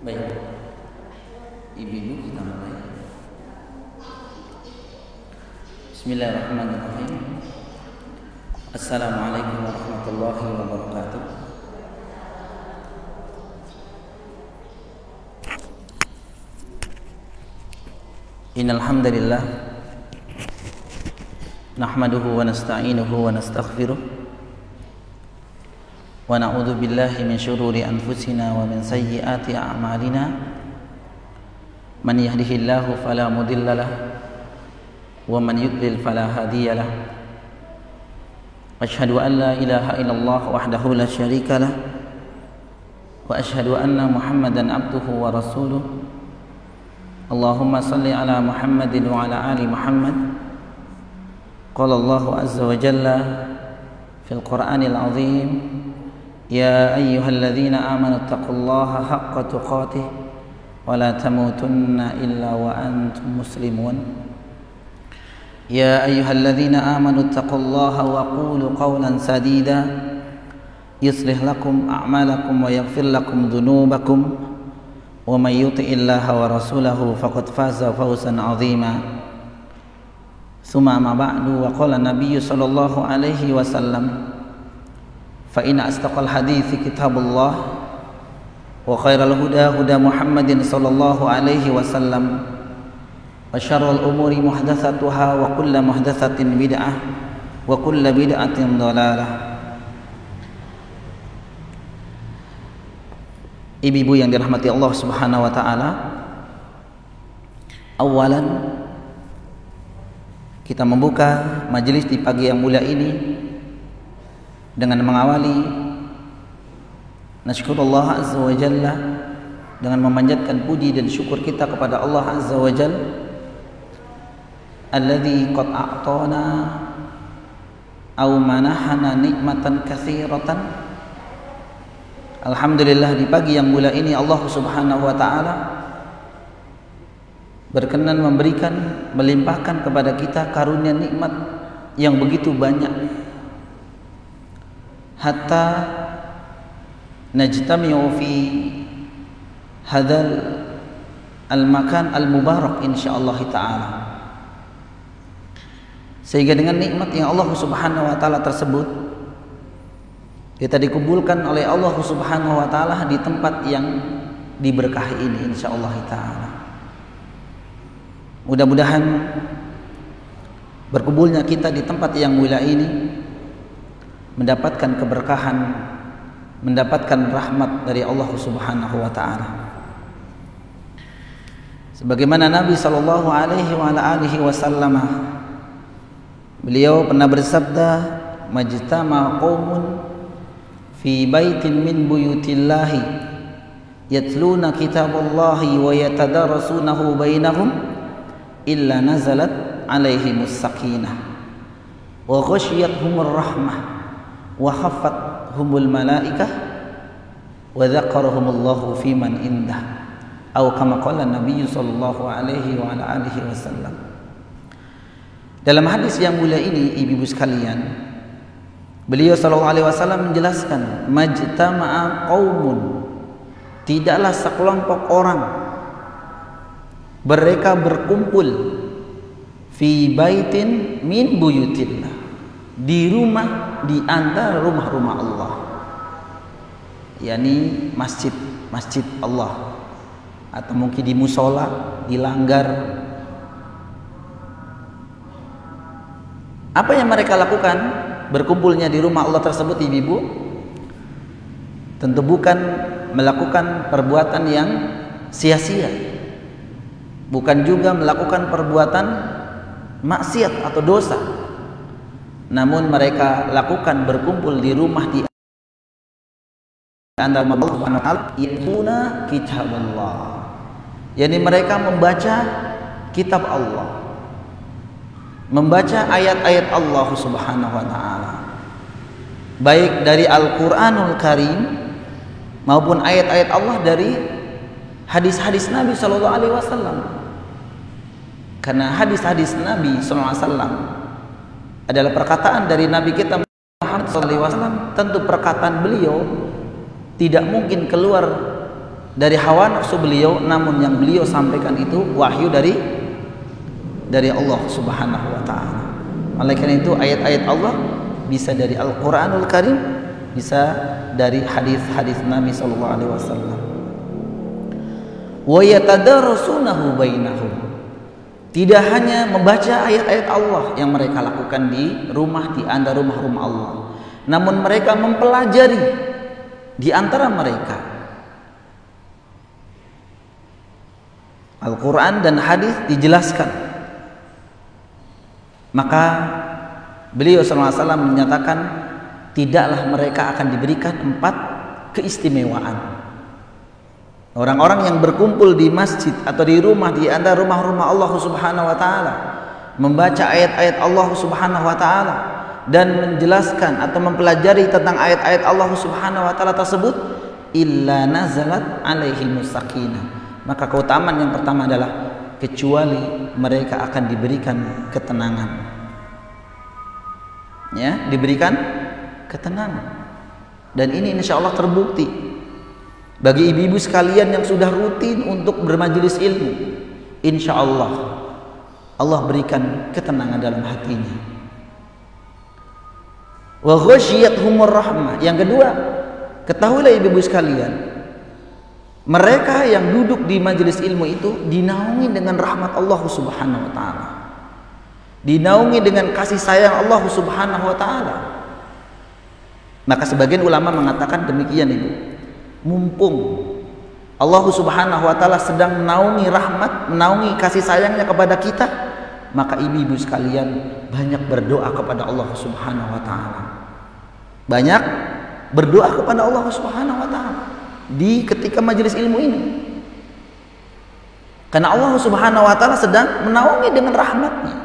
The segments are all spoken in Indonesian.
Baik, ibu-ibu kita mulai. Bismillahirrahmanirrahim. Assalamualaikum warahmatullahi wabarakatuh. Innal hamdalillah nahmaduhu wa nasta'inuhu wa nastaghfiruh wa na'udzu billahi min syururi anfusina wa min sayyiati a'malina. Man yahdihillahu fala mudhillalah wa man yudlil fala hadiyalah. Asyhadu an la ilaha illallah wahdahu la syarikalah wa asyhadu anna Muhammadan abduhu wa rasuluh. Allahumma salli ala Muhammadin wa ala ali Muhammad. Qala Allahu azza wa jalla fil Qur'anil azim, ya ayyuhalladzina amanu taqullaha haqqa tuqatih wa la tamutunna illa wa antum muslimun. Ya ayyuhalladzina amanu taqullaha wa qulu qawlan sadida yuslih lakum a'malakum wa yaghfir lakum dhunubakum wa may yuti'illaha wa rasulahu faqad faza fawzan 'azima. Tsumma ma ba'du, wa qala nabiyyu sallallahu alaihi wasallam, fa inna asdaqal hadithi kitabullah wa khairal huda huda Muhammadin sallallahu alaihi wasallam wa syarrul umuri muhdatsatuha wa kullu muhdatsatin bid'ah wa kullu bid'atin dhalalah. Ibu-ibu yang dirahmati Allah Subhanahu wa taala, awalan kita membuka majelis di pagi yang mulia ini dengan mengawali nasykurullah azza wa jalla, dengan memanjatkan puji dan syukur kita kepada Allah azza wa jalla alladzi qad a'tana aw manahana nikmatan katsiratan. Alhamdulillah, di pagi yang mulia ini Allah Subhanahu wa taala berkenan memberikan, melimpahkan kepada kita karunia nikmat yang begitu banyak, hatta najtami'u fi hadzal al-makan al-mubarak insyaallah taala, sehingga dengan nikmat yang Allah Subhanahu wa taala tersebut kita dikumpulkan oleh Allah Subhanahu wa taala di tempat yang diberkahi ini insyaallah taala. Mudah-mudahan berkumpulnya kita di tempat yang mulia ini mendapatkan keberkahan, mendapatkan rahmat dari Allah Subhanahu wa taala. Sebagaimana Nabi sallallahu alaihi wa alihi wasallam, beliau pernah bersabda, majtama qaumun fi baitin min buyutillahi yatluna kitaballahi wa yatadarasunahu bainahum illa nazalat alaihimus sakinah wa ghasyiyatuhumur rahmah wa khaffathumul malaikah wa dzakarahumullahu fi man indah, atau kama qala Nabi sallallahu alaihi wa ala alihi wasallam. Dalam hadis yang mulia ini, ibu-ibu sekalian, beliau sallallahu alaihi wasallam menjelaskan, majtama'a qaumun, tidaklah sekelompok orang mereka berkumpul fi baitin min buyutillah, di rumah di antara rumah-rumah Allah, yakni masjid Allah, atau mungkin di musola, di langgar. Apa yang mereka lakukan berkumpulnya di rumah Allah tersebut, ibu-ibu? Tentu bukan melakukan perbuatan yang sia-sia, bukan juga melakukan perbuatan maksiat atau dosa, namun mereka lakukan berkumpul di rumah di antara Allah Subhanahu wa taala, yatluna kitaballah, yakni mereka membaca kitab Allah, membaca ayat-ayat Allah Subhanahu wa taala, baik dari Al-Qur'anul Karim maupun ayat-ayat Allah dari hadis-hadis Nabi sallallahu alaihi wasallam. Karena hadis-hadis Nabi sallallahu alaihi wasallam adalah perkataan dari Nabi kita Muhammad sallallahu alaihi wasallam, tentu perkataan beliau tidak mungkin keluar dari hawa nafsu beliau, namun yang beliau sampaikan itu wahyu dari Allah Subhanahu wa taala. Oleh karena itu ayat-ayat Allah bisa dari Al-Qur'anul Karim, bisa dari hadis-hadis Nabi sallallahu alaihi wasallam. Wa yatadarasunahu bainahum. Tidak hanya membaca ayat-ayat Allah yang mereka lakukan di rumah, di antara rumah-rumah Allah, namun mereka mempelajari di antara mereka. Al-Quran dan hadis dijelaskan. Maka beliau SAW menyatakan tidaklah mereka akan diberikan 4 keistimewaan. Orang-orang yang berkumpul di masjid atau di rumah, di antara rumah-rumah Allah Subhanahu wa taala, membaca ayat-ayat Allah Subhanahu wa taala dan menjelaskan atau mempelajari tentang ayat-ayat Allah Subhanahu wa taala tersebut, illa nazalat alaihi sakinah. Maka keutamaan yang pertama adalah kecuali mereka akan diberikan ketenangan. Ya, diberikan ketenangan. Dan ini insya Allah terbukti bagi ibu-ibu sekalian yang sudah rutin untuk bermajelis ilmu. Insya Allah Allah berikan ketenangan dalam hatinya. Wa ghasyiyatuhumur rahmah. Yang kedua, ketahuilah ibu-ibu sekalian, mereka yang duduk di majelis ilmu itu dinaungi dengan rahmat Allah Subhanahu wa taala. Dinaungi dengan kasih sayang Allah Subhanahu wa taala. Maka sebagian ulama mengatakan demikian Ibu. Mumpung Allah Subhanahu wa taala sedang menaungi rahmat, menaungi kasih sayangnya kepada kita, maka ibu-ibu sekalian banyak berdoa kepada Allah Subhanahu wa taala. Banyak berdoa kepada Allah Subhanahu wa taala di ketika majelis ilmu ini, karena Allah Subhanahu wa taala sedang menaungi dengan rahmatnya,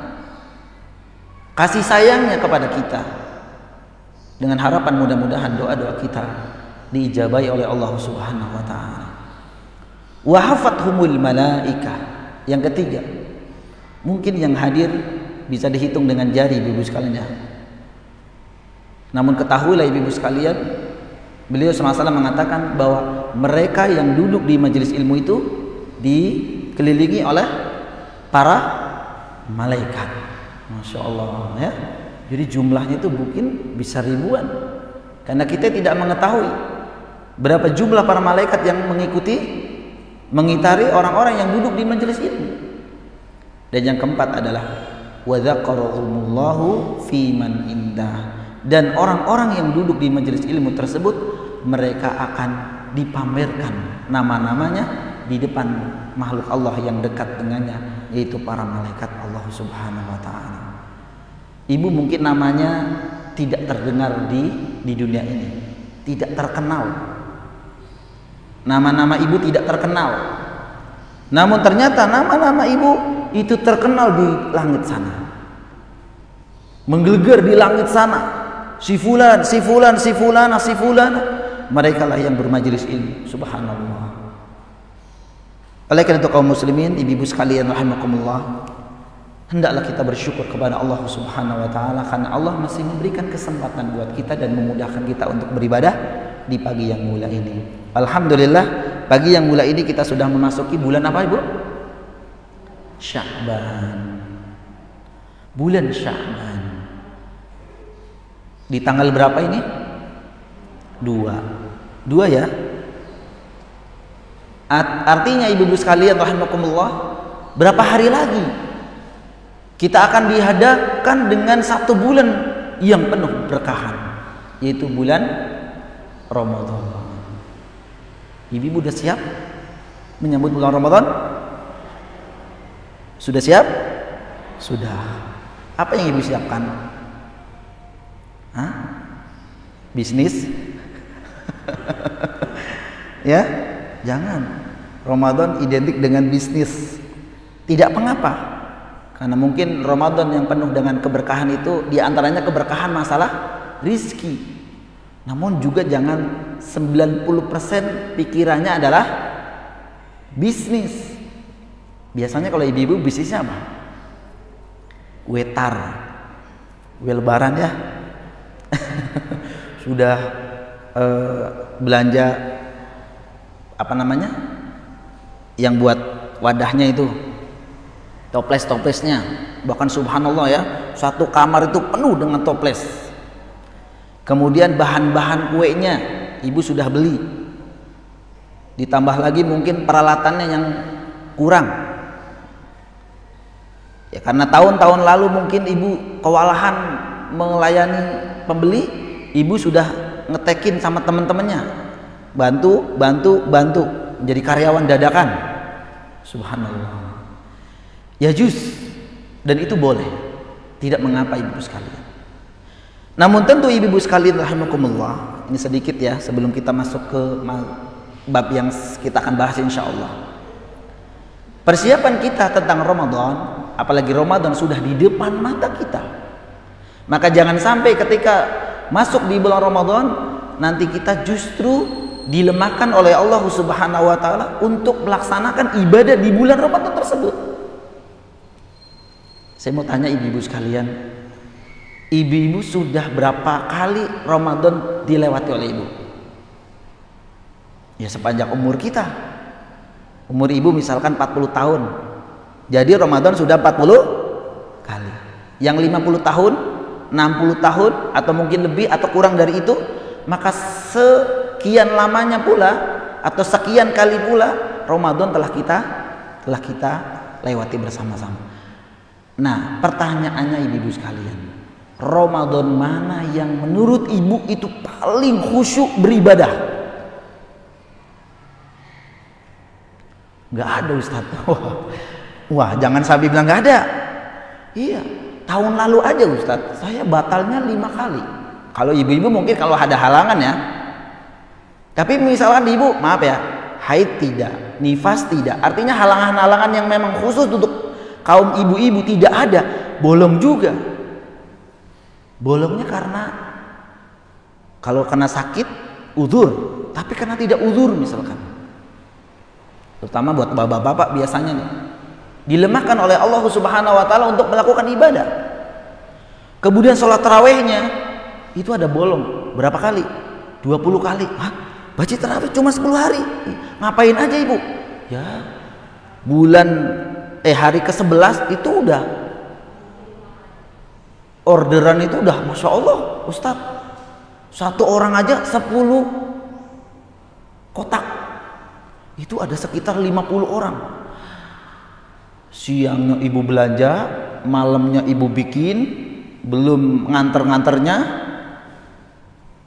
kasih sayangnya kepada kita, dengan harapan mudah-mudahan doa-doa kita diijabahi oleh Allah Subhanahu wa taala. Wa hafathumul malaikah. Yang ketiga, mungkin yang hadir bisa dihitung dengan jari ibu-ibu sekalian ya. Namun ketahuilah ibu-ibu sekalian, beliau SAW mengatakan bahwa mereka yang duduk di majelis ilmu itu dikelilingi oleh para malaikat. Masya Allah ya. Jadi jumlahnya itu mungkin bisa ribuan, karena kita tidak mengetahui berapa jumlah para malaikat yang mengitari orang-orang yang duduk di majelis ilmu. Dan yang keempat adalah wa dzakarahumullahu fi man indah. Dan orang-orang yang duduk di majelis ilmu tersebut, mereka akan dipamerkan nama-namanya di depan makhluk Allah yang dekat dengannya, yaitu para malaikat Allah Subhanahu wa taala. Ibu mungkin namanya tidak terdengar di dunia ini, tidak terkenal. Nama-nama ibu tidak terkenal. Namun ternyata nama-nama ibu itu terkenal di langit sana. Menggelegar di langit sana. Si fulan, si fulan, si fulana, si fulana. Mereka lah yang bermajelis ilmu. Subhanallah. Oleh karena itu kaum muslimin, ibu-ibu sekalian rahimakumullah, hendaklah kita bersyukur kepada Allah Subhanahu wa taala, karena Allah masih memberikan kesempatan buat kita dan memudahkan kita untuk beribadah di pagi yang mulia ini. Alhamdulillah, pagi yang mulia ini kita sudah memasuki bulan apa Ibu? Sya'ban. Bulan Sya'ban. Di tanggal berapa ini? 2 ya. Artinya ibu-ibu sekalian rahimakumullah, berapa hari lagi kita akan dihadapkan dengan 1 bulan yang penuh berkahan, yaitu bulan Ramadan. Ibu-ibu sudah siap menyambut bulan Ramadan? Sudah siap? Sudah. Apa yang ibu siapkan? Hah? Bisnis? Ya, jangan. Ramadan identik dengan bisnis. Tidak mengapa. Karena mungkin Ramadan yang penuh dengan keberkahan itu diantaranya keberkahan masalah rizki. Namun juga jangan 90% pikirannya adalah bisnis. Biasanya kalau ibu-ibu bisnisnya apa? Wetar, lebaran ya. Sudah belanja apa namanya, yang buat wadahnya itu, toples-toplesnya. Bahkan subhanallah ya, satu kamar itu penuh dengan toples. Kemudian bahan-bahan kuenya ibu sudah beli, ditambah lagi mungkin peralatannya yang kurang ya, karena tahun-tahun lalu mungkin ibu kewalahan melayani pembeli, ibu sudah ngetekin sama teman-temannya, bantu jadi karyawan dadakan. Subhanallah ya, dan itu boleh, tidak mengapa ibu sekalian. Namun tentu ibu sekalian rahimakumullah, ini sedikit ya sebelum kita masuk ke bab yang kita akan bahas insyaallah. Persiapan kita tentang Ramadan, apalagi Ramadan sudah di depan mata kita, maka jangan sampai ketika masuk di bulan Ramadan nanti kita justru dilemahkan oleh Allah Subhanahu wa taala untuk melaksanakan ibadah di bulan Ramadan tersebut. Saya mau tanya ibu-ibu sekalian, ibu-ibu sudah berapa kali Ramadan dilewati oleh ibu? Ya sepanjang umur kita. Umur ibu misalkan 40 tahun, jadi Ramadan sudah 40 kali. Yang 50 tahun, 60 tahun atau mungkin lebih atau kurang dari itu, maka sekian lamanya pula atau sekian kali pula Ramadan telah kita lewati bersama-sama. Nah, pertanyaannya ibu-ibu sekalian, Ramadan mana yang menurut ibu itu paling khusyuk beribadah? Nggak ada Ustaz. Wah, jangan sampai bilang nggak ada. Iya, tahun lalu aja Ustaz, saya batalnya 5 kali. Kalau ibu-ibu mungkin kalau ada halangan ya. Tapi misalkan ibu, maaf ya, haid tidak, nifas tidak, artinya halangan-halangan yang memang khusus untuk kaum ibu-ibu tidak ada, bolong juga. Bolongnya karena kalau kena sakit, uzur, tapi karena tidak uzur misalkan. Terutama buat bapak-bapak biasanya nih, dilemahkan oleh Allah Subhanahu wa taala untuk melakukan ibadah. Kemudian sholat tarawihnya itu ada bolong berapa kali? 20 kali. Hah? Baca tarawih cuma 10 hari. Ngapain aja ibu? Ya, hari ke-11 itu udah orderan, itu udah Masya Allah Ustadz, satu orang aja 10 kotak, itu ada sekitar 50 orang. Siangnya ibu belanja, malamnya ibu bikin, belum nganter-nganternya,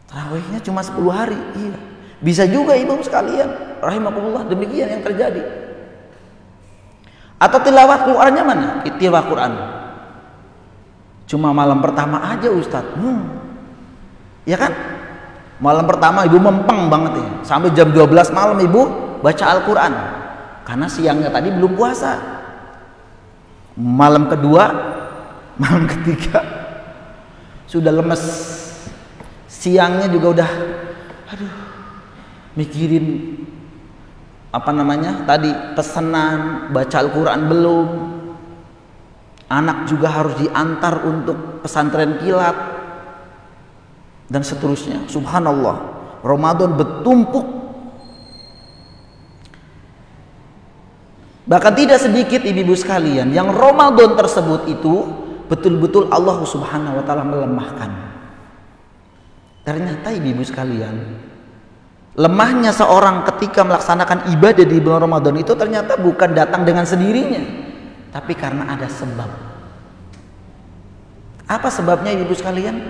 tarawihnya cuma 10 hari. Iya, bisa juga ibu sekalian rahimakumullah, demikian yang terjadi. Atau tilawah Qur'annya mana? Tilawah Qur'an cuma malam pertama aja Ustadz. Ya kan, malam pertama ibu mempeng banget ya, sampai jam 12 malam ibu baca Al-Quran karena siangnya tadi belum puasa. Malam kedua, malam ketiga sudah lemes, siangnya juga udah mikirin apa namanya tadi, pesanan baca Al-Quran belum, anak juga harus diantar untuk pesantren kilat dan seterusnya. Subhanallah, Ramadan bertumpuk. Bahkan tidak sedikit ibu-ibu sekalian yang Ramadan tersebut itu betul-betul Allah Subhanahu wa taala melemahkan. Ternyata ibu-ibu sekalian, lemahnya seorang ketika melaksanakan ibadah di bulan Ramadan itu ternyata bukan datang dengan sendirinya, tapi karena ada sebab. Apa sebabnya ibu sekalian?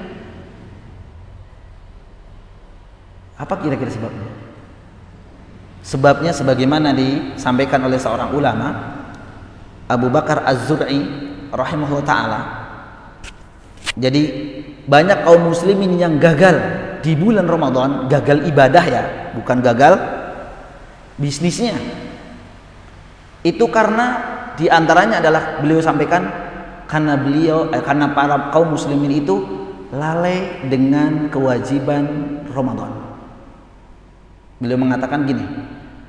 Apa kira-kira sebabnya? Sebabnya sebagaimana disampaikan oleh seorang ulama, Abu Bakar Az-Zur'i rahimahullah ta'ala. Jadi banyak kaum muslimin yang gagal di bulan Ramadan, gagal ibadah ya, bukan gagal bisnisnya. Itu karena diantaranya adalah beliau sampaikan karena para kaum muslimin itu lalai dengan kewajiban Ramadan. Beliau mengatakan gini,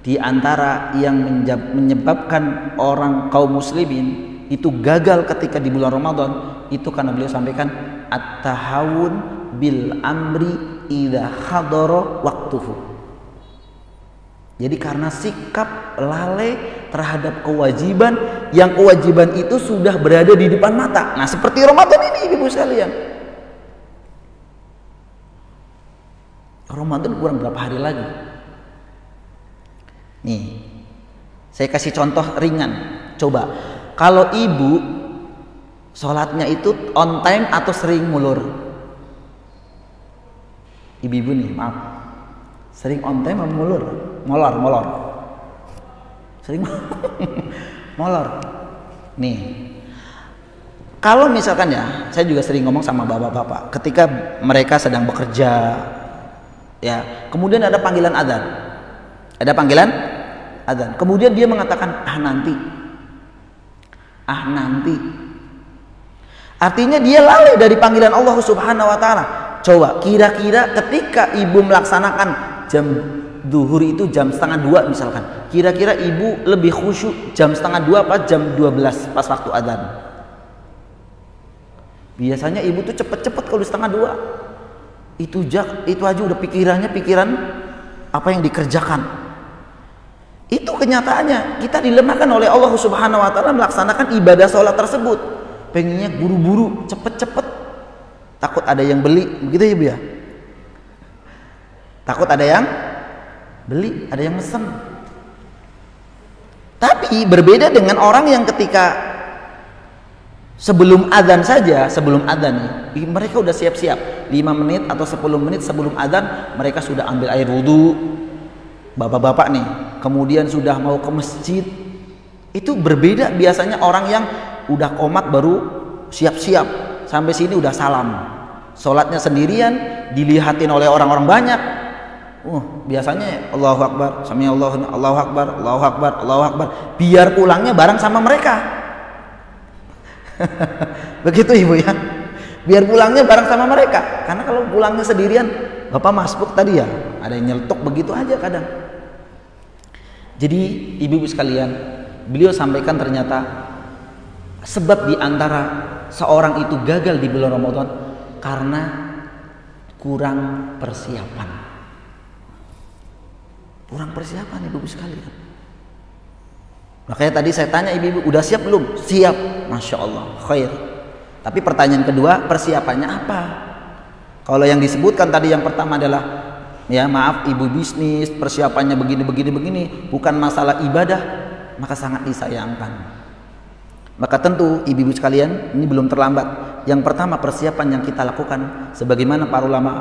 di antara yang menyebabkan orang kaum muslimin itu gagal ketika di bulan Ramadan itu karena beliau sampaikan at-tahawun bil amri idza hadara waqtuhu. Jadi karena sikap lalai terhadap kewajiban, yang kewajiban itu sudah berada di depan mata. Nah, seperti Ramadan ini ibu sekalian. Ramadan kurang berapa hari lagi? Nih, saya kasih contoh ringan. Coba, kalau ibu sholatnya itu on time atau sering mulur? Ibu-ibu nih, maaf. Sering on time atau mulur? Molor. Sering molor. Nih, kalau misalkan ya, saya juga sering ngomong sama bapak-bapak ketika mereka sedang bekerja, ya, kemudian ada panggilan adzan. Ada panggilan adzan. Kemudian dia mengatakan, nanti. Artinya dia lalai dari panggilan Allah Subhanahu wa taala. Coba kira-kira ketika ibu melaksanakan jam duhur itu jam 1:30 misalkan, kira-kira ibu lebih khusyuk jam 1:30 apa jam 12 pas waktu adzan? Biasanya ibu tuh cepet-cepet kalau 1:30. Itu aja udah pikiran apa yang dikerjakan. Itu kenyataannya kita dilemahkan oleh Allah Subhanahu wa taala melaksanakan ibadah sholat tersebut. Pengennya buru-buru, cepet-cepet. Takut ada yang beli, begitu ya Bu ya? Takut ada yang beli, ada yang mesen. Tapi berbeda dengan orang yang ketika sebelum adzan saja, sebelum adzan nih, mereka udah siap-siap 5 menit atau 10 menit sebelum adzan mereka sudah ambil air wudhu. Bapak-bapak nih, kemudian sudah mau ke masjid. Itu berbeda biasanya orang yang udah qomat baru siap-siap, sampai sini udah salam. Sholatnya sendirian, dilihatin oleh orang-orang banyak. Biasanya Allahu Akbar, sami Allahu Akbar, Allahu Akbar, Allahu Akbar. Biar pulangnya bareng sama mereka. Begitu ibu ya. Biar pulangnya bareng sama mereka. Karena kalau pulangnya sendirian, bapak masbuk tadi ya, ada yang nyeletuk begitu aja kadang. Jadi ibu-ibu sekalian, beliau sampaikan ternyata sebab diantara seorang itu gagal di bulan Ramadan karena kurang persiapan. Kurang persiapan ibu-ibu sekalian. Makanya tadi saya tanya ibu-ibu, udah siap belum? Siap, Masya Allah, khair. Tapi pertanyaan kedua, persiapannya apa? Kalau yang disebutkan tadi yang pertama adalah, ya maaf ibu bisnis, persiapannya begini, bukan masalah ibadah, maka sangat disayangkan. Maka tentu ibu-ibu sekalian, ini belum terlambat. Yang pertama persiapan yang kita lakukan, sebagaimana para ulama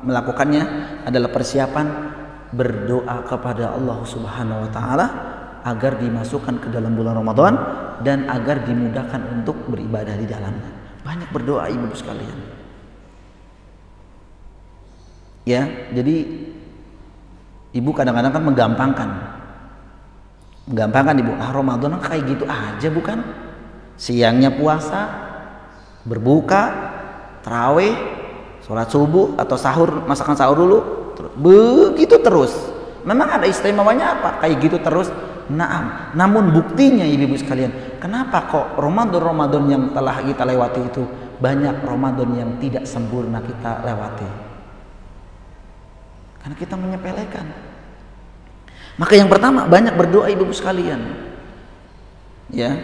melakukannya, adalah persiapan berdoa kepada Allah Subhanahu wa taala agar dimasukkan ke dalam bulan Ramadan dan agar dimudahkan untuk beribadah di dalamnya. Banyak berdoa ibu sekalian. Ya, jadi ibu kadang-kadang kan menggampangkan ibu. Ramadan kayak gitu aja bukan? Siangnya puasa, berbuka, tarawih, sholat subuh atau sahur, masakan sahur dulu. Begitu terus. Memang ada istimewanya apa? Kayak gitu terus. Namun buktinya ibu-ibu sekalian, kenapa kok Ramadan yang telah kita lewati itu banyak Ramadan yang tidak sempurna kita lewati? Karena kita menyepelekan. Maka yang pertama banyak berdoa ibu-ibu sekalian. Ya.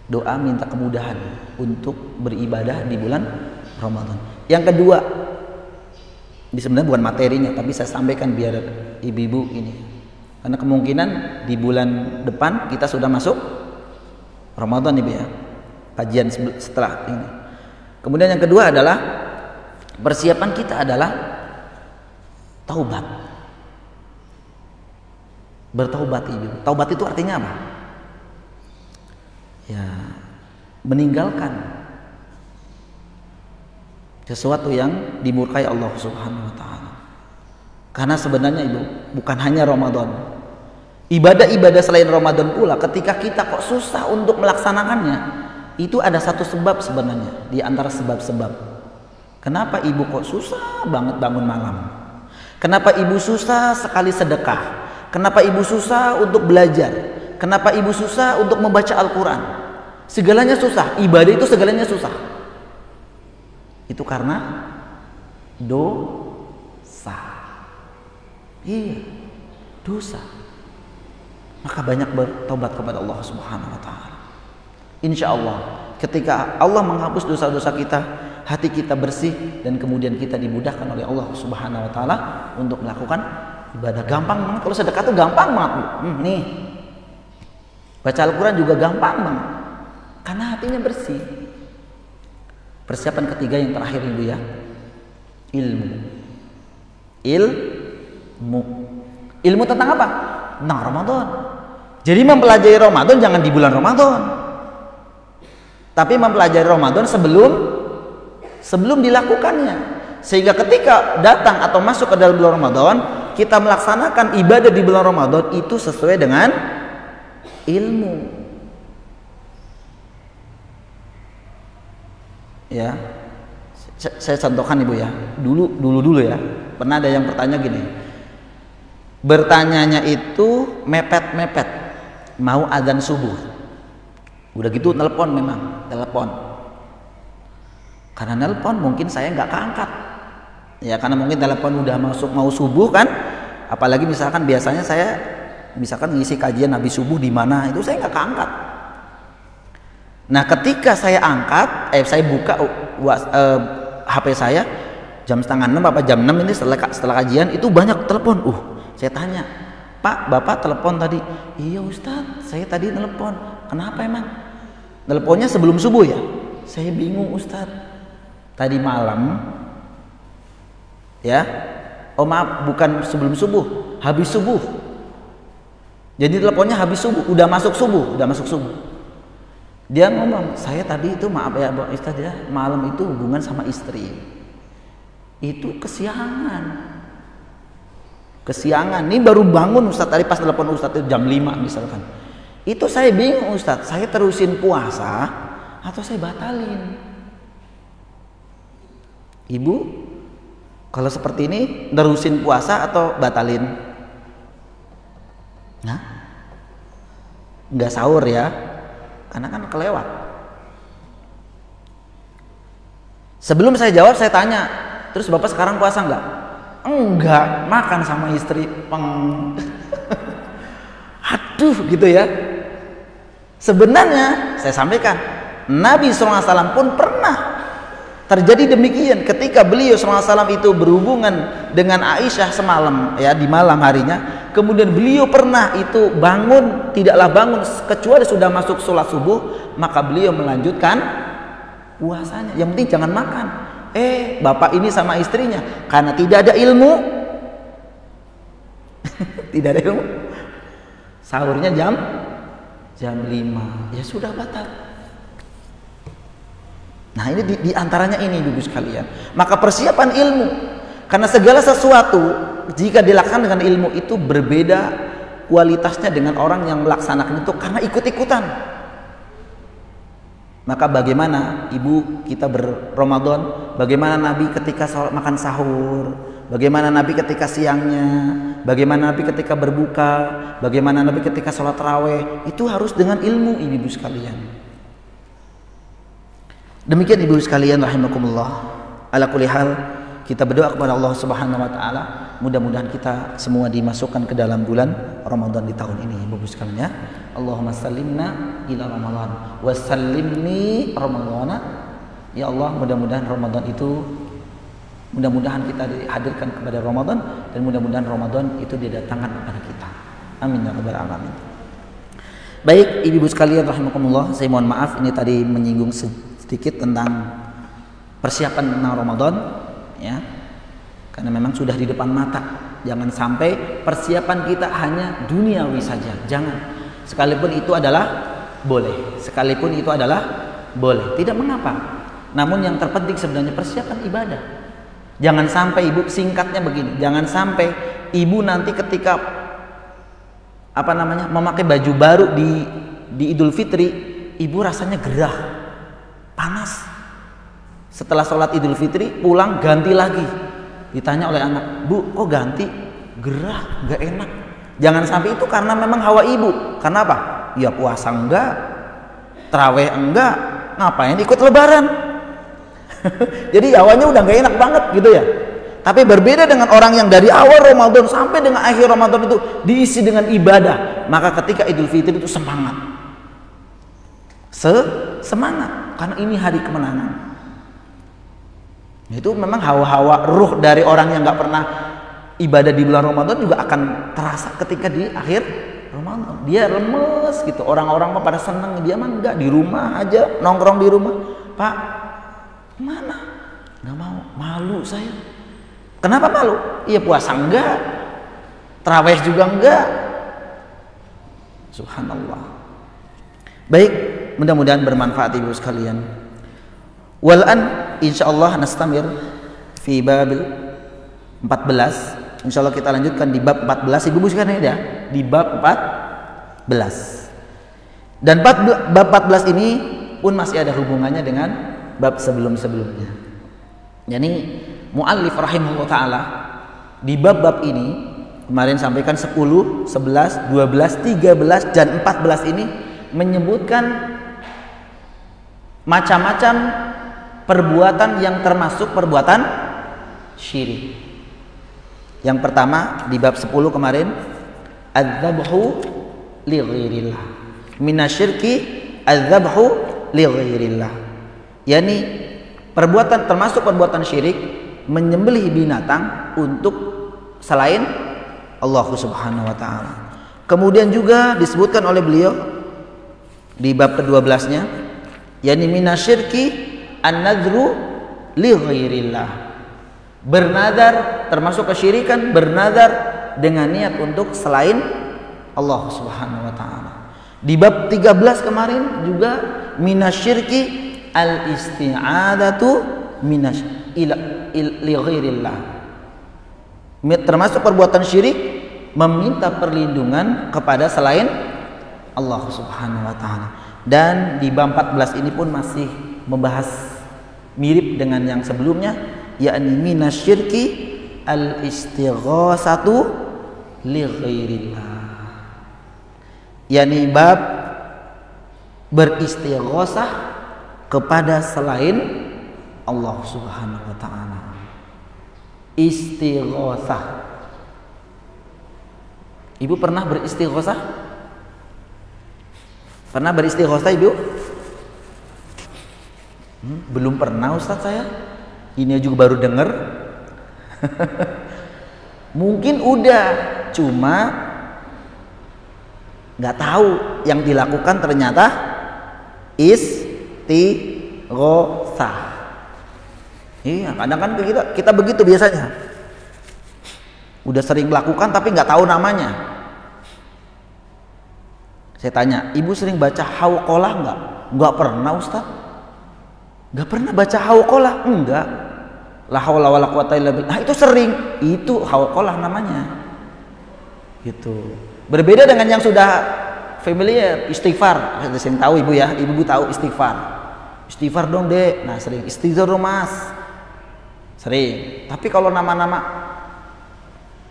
Doa minta kemudahan untuk beribadah di bulan Ramadan. Yang kedua, ini sebenarnya bukan materinya, tapi saya sampaikan biar ibu-ibu ini, karena kemungkinan di bulan depan kita sudah masuk Ramadan ibu ya, kajian setelah ini. Kemudian yang kedua adalah persiapan kita adalah taubat, bertaubat ibu. Taubat itu artinya apa? Ya, meninggalkan sesuatu yang dimurkai Allah Subhanahu wa taala. Karena sebenarnya ibu, bukan hanya Ramadan. Ibadah-ibadah selain Ramadan pula ketika kita kok susah untuk melaksanakannya, itu ada satu sebab sebenarnya di antara sebab-sebab. Kenapa ibu kok susah banget bangun malam? Kenapa ibu susah sekali sedekah? Kenapa ibu susah untuk belajar? Kenapa ibu susah untuk membaca Al-Qur'an? Segalanya susah, ibadah itu segalanya susah. Itu karena dosa. Iya, dosa. Maka banyak bertobat kepada Allah Subhanahu wa taala. Insya Allah ketika Allah menghapus dosa-dosa kita, hati kita bersih, dan kemudian kita dimudahkan oleh Allah Subhanahu wa taala untuk melakukan ibadah. Gampang banget kalau sedekah tuh, gampang banget Bu. Nih. Baca Al-Qur'an juga gampang banget. Karena hatinya bersih. Persiapan ketiga yang terakhir Ibu ya. Ilmu. Ilmu tentang apa? Tentang Ramadan. Jadi mempelajari Ramadan jangan di bulan Ramadan. Tapi mempelajari Ramadan sebelum dilakukannya. Sehingga ketika datang atau masuk ke dalam bulan Ramadan, kita melaksanakan ibadah di bulan Ramadan itu sesuai dengan ilmu. Ya. Saya contohkan Ibu ya. Dulu ya. Pernah ada yang bertanya gini. Bertanyanya itu mepet-mepet. Mau adzan subuh. Udah gitu telepon, karena nelpon mungkin saya nggak keangkat ya, karena mungkin telepon udah mau subuh kan, apalagi misalkan biasanya saya ngisi kajian habis subuh di mana, itu saya nggak keangkat. Nah ketika saya angkat, saya buka HP saya jam 5:30 apa jam 6 ini setelah kajian, itu banyak telepon. Saya tanya, Pak, Bapak telepon tadi? Iya Ustadz, saya tadi telepon. Kenapa emang? Teleponnya sebelum subuh ya? Saya bingung Ustadz. Tadi malam ya. Oh maaf, bukan sebelum subuh, habis subuh. Jadi teleponnya habis subuh, udah masuk subuh. Dia ngomong, saya tadi itu maaf ya Ustadz ya, malam itu hubungan sama istri. Itu kesiangan. Ini baru bangun Ustadz, tadi pas telepon Ustadz itu jam 5 misalkan. Itu saya bingung Ustadz, saya terusin puasa atau saya batalin? Ibu, kalau seperti ini terusin puasa atau batalin? Nah, nggak sahur ya, karena kan kelewat. Sebelum saya jawab, saya tanya, terus Bapak sekarang puasa nggak? Enggak, makan sama istri. Aduh gitu ya. Sebenarnya saya sampaikan, Nabi SAW pun pernah terjadi demikian ketika beliau SAW itu berhubungan dengan Aisyah semalam ya, di malam harinya. Kemudian beliau pernah itu bangun, tidaklah bangun kecuali sudah masuk sholat subuh, maka beliau melanjutkan puasanya. Yang penting jangan makan. Bapak ini sama istrinya karena tidak ada ilmu tidak ada ilmu, sahurnya jam 5, ya sudah batal. Nah ini diantaranya ini Ibu sekalian. Maka persiapan ilmu, karena segala sesuatu jika dilaksanakan dengan ilmu itu berbeda kualitasnya dengan orang yang melaksanakan itu karena ikut-ikutan. Maka bagaimana Ibu kita berRamadan, bagaimana Nabi ketika makan sahur, bagaimana Nabi ketika siangnya, bagaimana Nabi ketika berbuka, bagaimana Nabi ketika sholat tarawih, itu harus dengan ilmu Ibu sekalian. Demikian Ibu sekalian rahimakumullah. Ala kulli hal, kita berdoa kepada Allah Subhanahu wa taala, mudah-mudahan kita semua dimasukkan ke dalam bulan Ramadan di tahun ini Ibu sekalian ya. Allahumma sallimna ila Ramadan wa sallimni Ramadana. Ya Allah, mudah-mudahan Ramadan itu, mudah-mudahan kita dihadirkan kepada Ramadan, dan mudah-mudahan Ramadan itu didatangkan kepada kita. Amin ya rabbal alamin. Baik Ibu sekalian rahimakumullah, saya mohon maaf ini tadi menyinggung sedikit tentang persiapan tentang Ramadan ya. Karena memang sudah di depan mata. Jangan sampai persiapan kita hanya duniawi saja. Jangan. Sekalipun itu adalah boleh. Tidak mengapa. Namun yang terpenting sebenarnya persiapan ibadah. Jangan sampai Ibu, singkatnya begini, jangan sampai Ibu nanti ketika memakai baju baru di Idul Fitri, Ibu rasanya gerah, panas. Setelah sholat Idul Fitri pulang ganti lagi. Ditanya oleh anak, Bu kok ganti? Gerah, gak enak. Jangan sampai itu karena memang hawa Ibu. Karena apa? Ya puasa enggak, tarawih enggak, ngapain ikut lebaran? Jadi hawanya udah gak enak banget gitu ya. Tapi berbeda dengan orang yang dari awal Ramadan sampai dengan akhir Ramadan itu diisi dengan ibadah. Maka ketika Idul Fitri itu semangat. Semangat. Karena ini hari kemenangan. Itu memang hawa-hawa ruh dari orang yang gak pernah ibadah di bulan Ramadan juga akan terasa ketika di akhir Ramadan. Dia lemes gitu. Orang-orang pada seneng, dia mah enggak, di rumah aja, nongkrong di rumah. Pak, mana? Gak mau, malu saya. Kenapa malu? Iya, puasa enggak, tarawih juga enggak. Subhanallah. Baik, mudah-mudahan bermanfaat ibu sekalian. Wal'an insyaallah nastamir fi babil 14. Insyaallah kita lanjutkan di bab 14. Ibu sekalian ya, di bab 14. Dan bab 14 ini pun masih ada hubungannya dengan bab sebelum-sebelumnya. Jadi muallif rahimahullah taala di bab-bab ini kemarin sampaikan 10, 11, 12, 13 dan 14 ini menyebutkan macam-macam perbuatan yang termasuk perbuatan syirik. Yang pertama di bab 10 kemarin adzabhu li ghairillah. Minasyirki adzabhu li ghairillah. Yani perbuatan termasuk perbuatan syirik menyembelih binatang untuk selain Allah Subhanahu wa taala. Kemudian juga disebutkan oleh beliau di bab ke-12-nya yakni minasyirki an-nadhru li ghairillah. Bernadar termasuk kesyirikan, bernadar dengan niat untuk selain Allah Subhanahu wa taala. Di bab 13 kemarin juga minasyirki al-isti'adatu li ghairillah. Termasuk perbuatan syirik meminta perlindungan kepada selain Allah Subhanahu wa taala. Dan di bab 14 ini pun masih membahas mirip dengan yang sebelumnya, yakni minasyirki al-istighosatu li ghairillah. Yani bab beristighosah kepada selain Allah Subhanahu wa taala. Istighosah. Ibu pernah beristighosah? Pernah beristighosah ibu? Belum pernah Ustaz saya. Ini juga baru dengar. Mungkin udah, cuma nggak tahu yang dilakukan ternyata istighosah. Iya, kadang kan kita begitu biasanya. Udah sering melakukan tapi nggak tahu namanya. Saya tanya, ibu sering baca hauqolah nggak? Nggak pernah Ustaz. Nggak pernah baca hauqolah? Enggak. La haula wala quwata illa billah. Nah, itu sering. Itu hauqolah namanya. Gitu. Berbeda dengan yang sudah familiar, istighfar. Saya sering tahu ibu ya, ibu tahu istighfar. Istighfar dong dek. Nah sering istighfar dong mas. Sering. Tapi kalau nama-nama,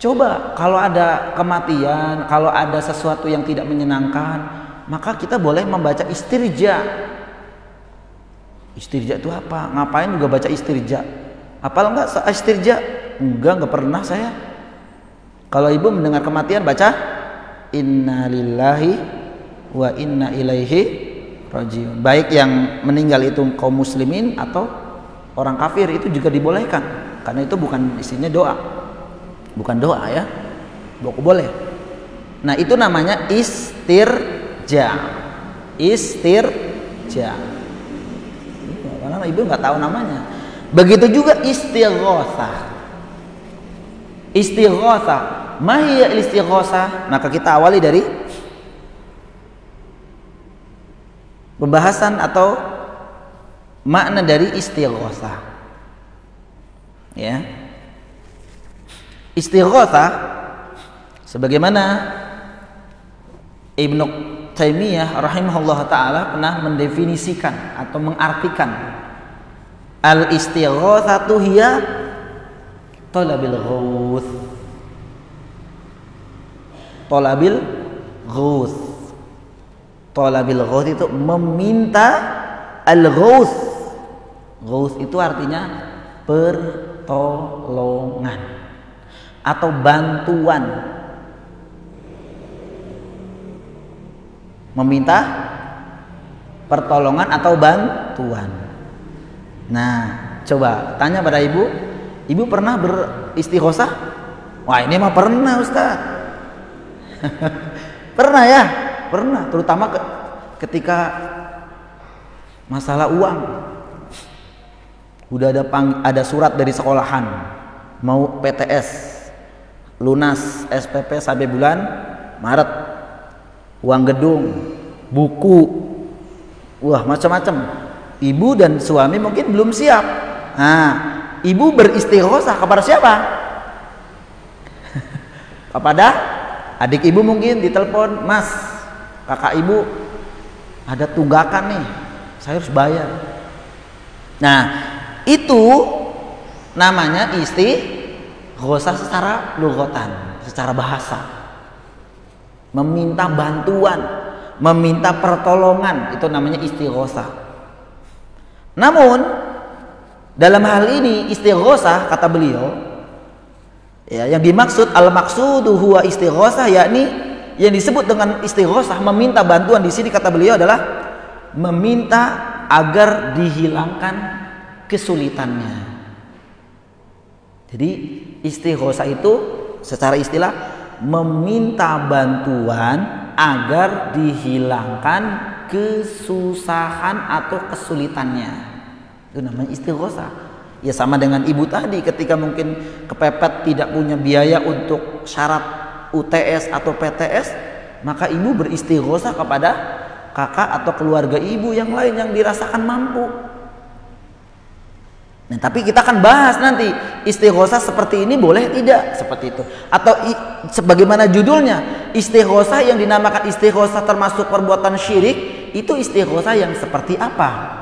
coba kalau ada kematian, kalau ada sesuatu yang tidak menyenangkan, maka kita boleh membaca istirja. Istirja itu apa? Ngapain juga baca istirja? Apal enggak istirja? Enggak pernah saya. Kalau ibu mendengar kematian baca inna lillahi wa inna ilaihi rajiun. Baik yang meninggal itu kaum muslimin atau orang kafir itu juga dibolehkan. Karena itu bukan isinya doa. Bukan doa ya. Boleh. Nah, itu namanya istirja. Istirja. Karena ibu nggak tahu namanya. Begitu juga istighosah. Istighosah. Mahiyya istighosah. Maka kita awali dari pembahasan atau makna dari istighosah. Ya. Istighosah sebagaimana Ibnu Taimiyah rahimahullah taala pernah mendefinisikan atau mengartikan al-istighosatu hiya talabil ghauth. Talabil ghauth. Talabil ghauth itu meminta al-ghauth. Ghauth itu artinya pertolongan atau bantuan. Meminta pertolongan atau bantuan. Nah, coba tanya pada ibu, ibu pernah beristighosah? Wah, ini mah pernah, Ustaz. Pernah ya? Pernah, terutama ketika masalah uang. Udah ada surat dari sekolahan mau PTS lunas SPP sampai bulan Maret, uang gedung, buku, wah macam-macam. Ibu dan suami mungkin belum siap. Nah, ibu beristighosah kepada siapa? Kepada adik ibu mungkin, ditelepon, Mas, kakak ibu ada tunggakan nih, saya harus bayar. Nah, itu namanya istighosah secara lughatan, secara bahasa. Meminta bantuan, meminta pertolongan, itu namanya istighosah. Namun dalam hal ini istighosah, kata beliau, ya, yang dimaksud al-maqsudu huwa istighosah, yakni yang disebut dengan istighosah, meminta bantuan di sini kata beliau adalah meminta agar dihilangkan kesulitannya. Jadi istighosah itu secara istilah meminta bantuan agar dihilangkan kesusahan atau kesulitannya. Itu namanya istighosah. Ya sama dengan ibu tadi ketika mungkin kepepet tidak punya biaya untuk syarat UTS atau PTS, maka ibu beristighosah kepada kakak atau keluarga ibu yang lain yang dirasakan mampu. Nah, tapi kita akan bahas nanti istighosah seperti ini boleh tidak seperti itu, atau sebagaimana judulnya, istighosah yang dinamakan istighosah termasuk perbuatan syirik, itu istighosah yang seperti apa?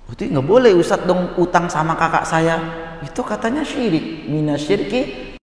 Berarti nggak boleh, Ustadz dong utang sama kakak saya, itu katanya syirik, minasyirki